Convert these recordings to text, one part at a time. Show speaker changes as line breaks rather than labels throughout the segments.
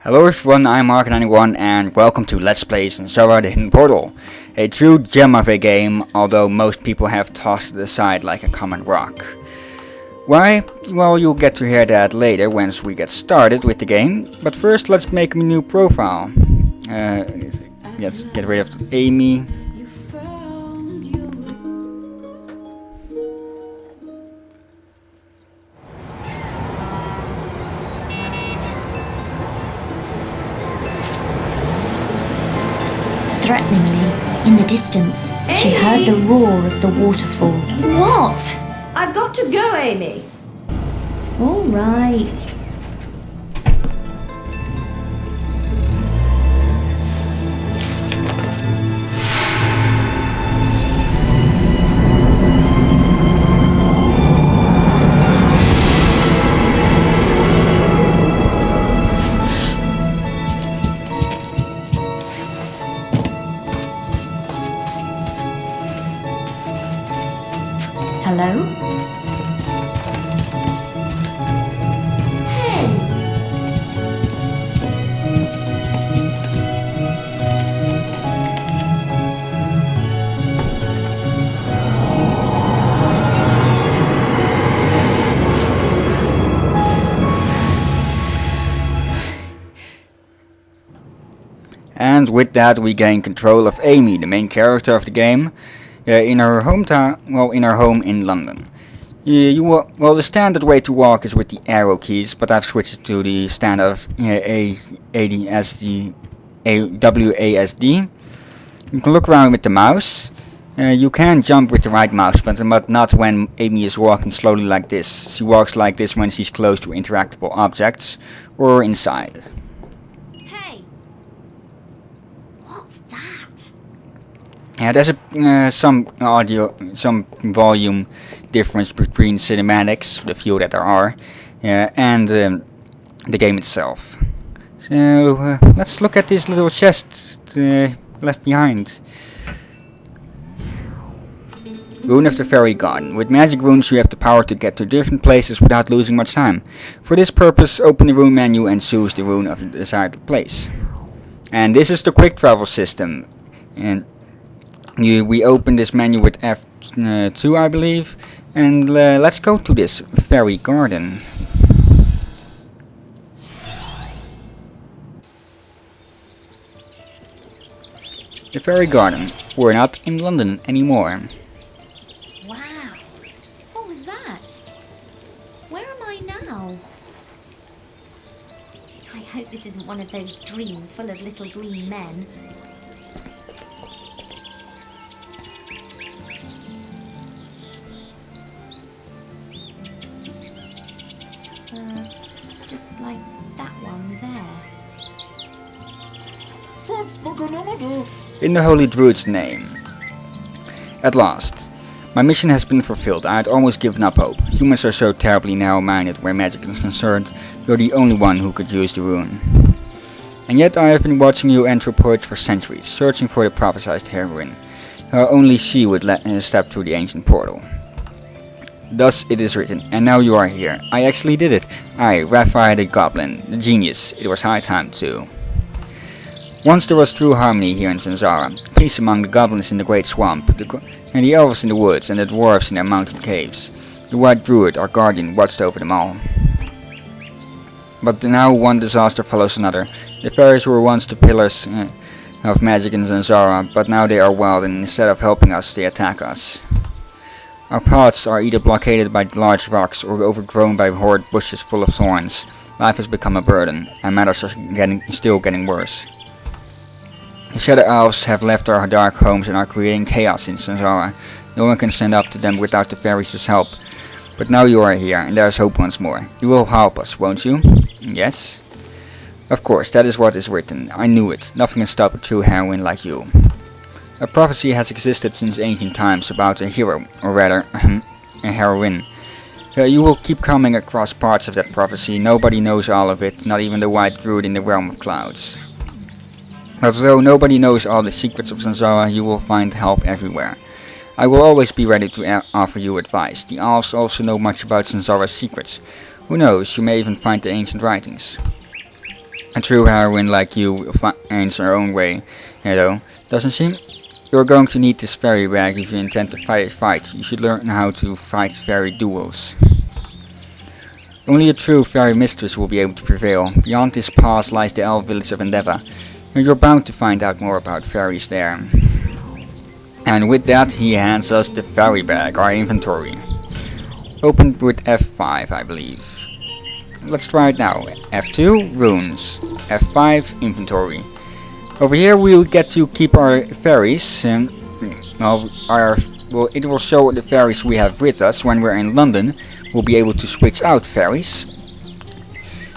Hello everyone, I'm Mark91 and welcome to Let's Play Zanzarah the Hidden Portal. A true gem of a game, although most people have tossed it aside like a common rock. Why? Well, you'll get to hear that later once we get started with the game, but first let's make a new profile. Let's get rid of Amy.
Threateningly, in the distance, she heard the roar of the waterfall.
What? I've got to go, Amy.
All right. Hello?
Hey!
And with that we gain control of Amy, the main character of the game, in her hometown, in her home in London. The standard way to walk is with the arrow keys, but I've switched to the standard WASD. You can look around with the mouse. You can jump with the right mouse button, but not when Amy is walking slowly like this. She walks like this when she's close to interactable objects or inside.
Hey! What's that?
Yeah, there's some volume difference between cinematics, the few that there are, and the game itself. So let's look at this little chest left behind. Rune of the Fairy Garden. With magic runes you have the power to get to different places without losing much time. For this purpose, open the rune menu and choose the rune of the desired place. And this is the quick travel system. And we open this menu with F2, I believe, and let's go to this fairy garden. The fairy garden. We're not in London anymore.
Wow! What was that? Where am I now? I hope this isn't one of those dreams full of little green men. Just like that one there.
In the Holy Druid's name. At last. My mission has been fulfilled. I had almost given up hope. Humans are so terribly narrow-minded where magic is concerned. You're the only one who could use the rune. And yet I have been watching you enter Purge for centuries, searching for the prophesied heroine. Only she would step through the ancient portal. Thus it is written, and now you are here. I actually did it. I, Raphael the Goblin, the genius. It was high time too. Once there was true harmony here in Zanzarah, peace among the goblins in the great swamp, and the elves in the woods, and the dwarves in their mountain caves. The white druid, our guardian, watched over them all. But now one disaster follows another. The fairies were once the pillars of magic in Zanzarah, but now they are wild, and instead of helping us, they attack us. Our paths are either blockaded by large rocks or overgrown by horrid bushes full of thorns. Life has become a burden, and matters are still getting worse. The Shadow Elves have left our dark homes and are creating chaos in Zanzarah. No one can stand up to them without the fairies' help. But now you are here, and there is hope once more. You will help us, won't you? Yes? Of course, that is what is written. I knew it. Nothing can stop a true heroine like you. A prophecy has existed since ancient times about a hero, or rather, a heroine. You will keep coming across parts of that prophecy. Nobody knows all of it, not even the white druid in the realm of clouds. Although nobody knows all the secrets of Zanzarah, you will find help everywhere. I will always be ready to offer you advice. The elves also know much about Zanzarah's secrets. Who knows, you may even find the ancient writings. A true heroine like you finds her own way, doesn't she? You're going to need this fairy bag if you intend to fight a fight. You should learn how to fight fairy duels. Only a true fairy mistress will be able to prevail. Beyond this pass lies the elf village of Endeavour. You're bound to find out more about fairies there. And with that, he hands us the fairy bag, our inventory. Opened with F5, I believe. Let's try it now. F2, runes. F5, inventory. Over here we'll get to keep our fairies. It will show the fairies we have with us. When we're in London, we'll be able to switch out fairies.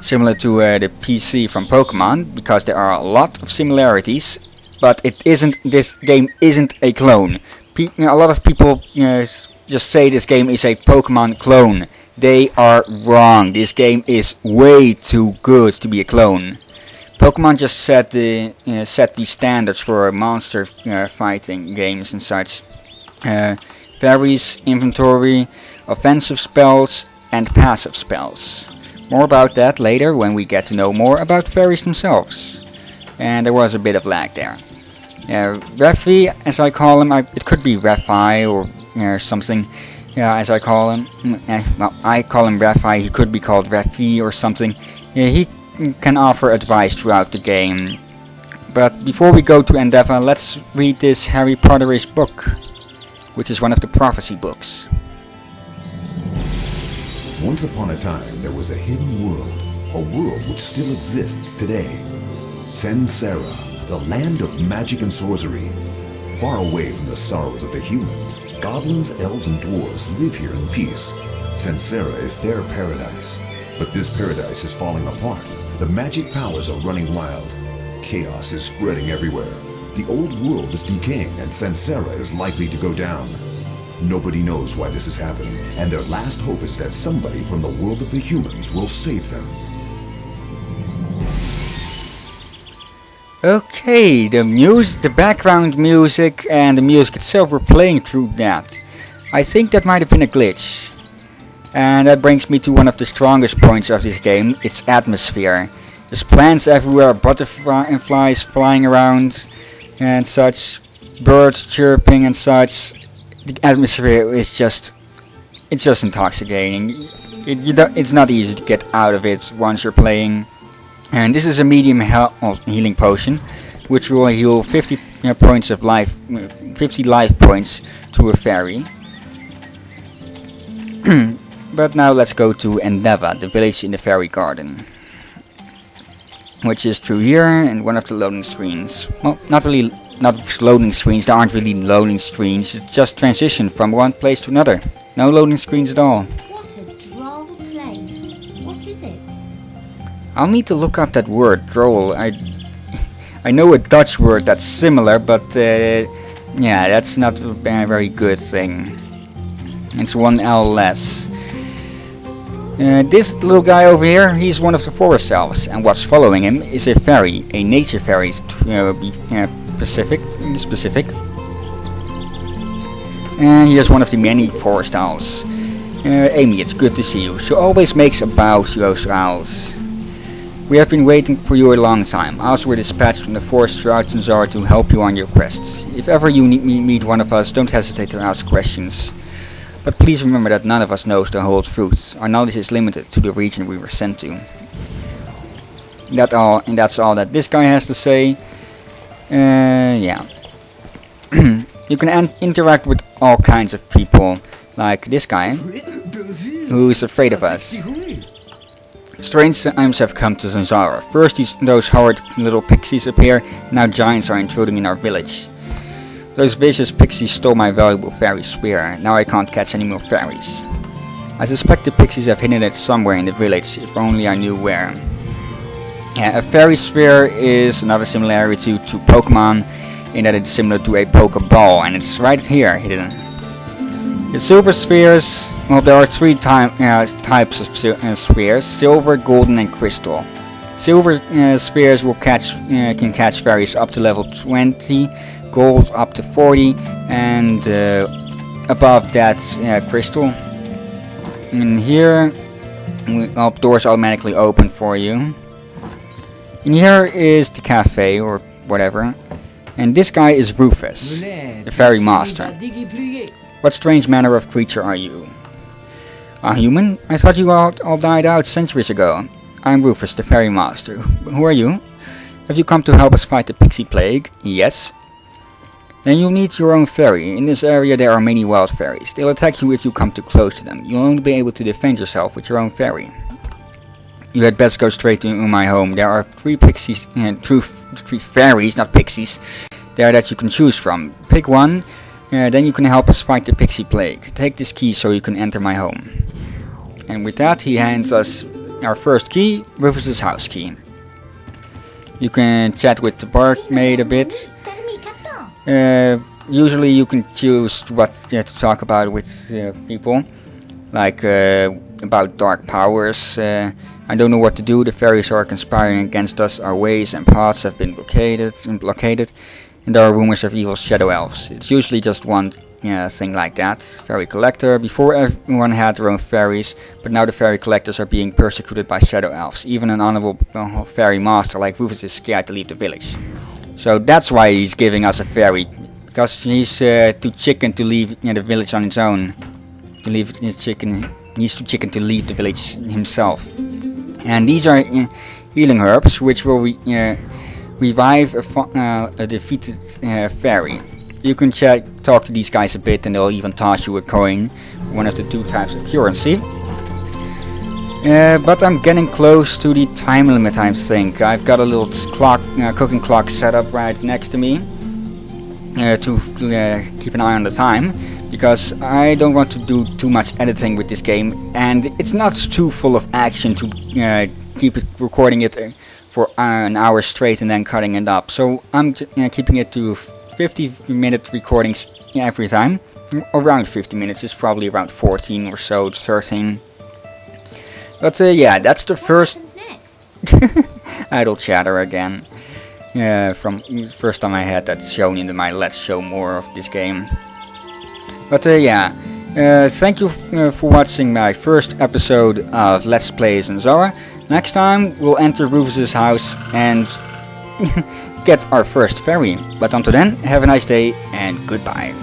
Similar to the PC from Pokemon, because there are a lot of similarities. But this game isn't a clone. A lot of people just say this game is a Pokemon clone. They are wrong. This game is way too good to be a clone. Pokemon just set the standards for monster fighting games and such. Fairies, inventory, offensive spells, and passive spells. More about that later when we get to know more about fairies themselves. And there was a bit of lag there. Refi, as I call him, it could be Refi or something. As I call him. Well, I call him Refi. He could be called Refi or something. He can offer advice throughout the game. But before we go to Endeavour, let's read this Harry Potterish book, which is one of the prophecy books.
Once upon a time, there was a hidden world, a world which still exists today. Zanzarah, the land of magic and sorcery. Far away from the sorrows of the humans, goblins, elves, and dwarves live here in peace. Zanzarah is their paradise. But this paradise is falling apart. The magic powers are running wild. Chaos is spreading everywhere. The old world is decaying, and Zanzarah is likely to go down. Nobody knows why this is happening, and their last hope is that somebody from the world of the humans will save them.
Okay, the background music and the music itself were playing through that. I think that might have been a glitch. And that brings me to one of the strongest points of this game, its atmosphere. There's plants everywhere, butterflies flying around and such, birds chirping and such. The atmosphere is just intoxicating. It's not easy to get out of it once you're playing. And this is a medium healing potion, which will heal 50 points of life, 50 life points to a fairy. But now let's go to Endeavour, the village in the fairy garden, which is through here and one of the loading screens. Well, not loading screens. There aren't really loading screens. It's just transition from one place to another. No loading screens at all.
What a droll place. What is it?
I'll need to look up that word, droll. I know a Dutch word that's similar, but yeah, that's not a very good thing. It's one L less. This little guy over here, he's one of the forest elves, and what's following him is a fairy, a nature fairy, to be specific. And here's one of the many forest owls. Amy, it's good to see you. She always makes a bow to those owls. We have been waiting for you a long time. Owls were dispatched from the forest throughout Zanzarah to help you on your quests. If ever you meet one of us, don't hesitate to ask questions. But please remember that none of us knows the whole truth. Our knowledge is limited to the region we were sent to. That's all that this guy has to say. Yeah. You can interact with all kinds of people, like this guy, who's afraid of us. Strange times have come to Zanzarah. First those horrid little pixies appear, now giants are intruding in our village. Those vicious pixies stole my valuable fairy spear. Now I can't catch any more fairies. I suspect the pixies have hidden it somewhere in the village, if only I knew where. Yeah, a fairy sphere is another similarity to Pokemon, in that it's similar to a Pokeball, and it's right here hidden. The silver spheres, well, there are three types of spheres: silver, golden, and crystal. Silver spheres can catch fairies up to level 20. Gold up to 40, and above that crystal. And here doors automatically open for you. And here is the cafe or whatever. And this guy is Rufus, the fairy master. What strange manner of creature are you? A human? I thought you all died out centuries ago. I'm Rufus, the fairy master. Who are you? Have you come to help us fight the pixie plague? Yes. Then you'll need your own fairy. In this area there are many wild fairies. They'll attack you if you come too close to them. You'll only be able to defend yourself with your own fairy. You had best go straight to my home. There are 3 pixies, 3 fairies, not pixies, there that you can choose from. Pick one, then you can help us fight the pixie plague. Take this key so you can enter my home. And with that he hands us our first key, Rufus's house key. You can chat with the barmaid a bit. Usually you can choose what to talk about with people, like about dark powers. I don't know what to do, the fairies are conspiring against us, our ways and paths have been blockaded, and there are rumors of evil shadow elves. It's usually just one thing like that. Fairy collector, before everyone had their own fairies, but now the fairy collectors are being persecuted by shadow elves. Even an honorable fairy master like Rufus is scared to leave the village. So that's why he's giving us a fairy, because he's too chicken to leave the village on his own. He's too chicken to leave the village himself. And these are healing herbs, which will revive a defeated fairy. You can talk to these guys a bit, and they'll even toss you a coin, one of the 2 types of currency. But I'm getting close to the time limit, I think. I've got a little clock, cooking clock set up right next to me to keep an eye on the time, because I don't want to do too much editing with this game, and it's not too full of action to keep recording it for an hour straight and then cutting it up. So I'm keeping it to 50-minute recordings every time. Around 50 minutes, it's probably around 14 or so, 13. But yeah, that's the first idle chatter again. From first time I had that shown in my Let's Show More of this game. But yeah, thank you for watching my first episode of Let's Play Zanzarah. Next time we'll enter Rufus's house and get our first fairy. But until then, have a nice day and goodbye.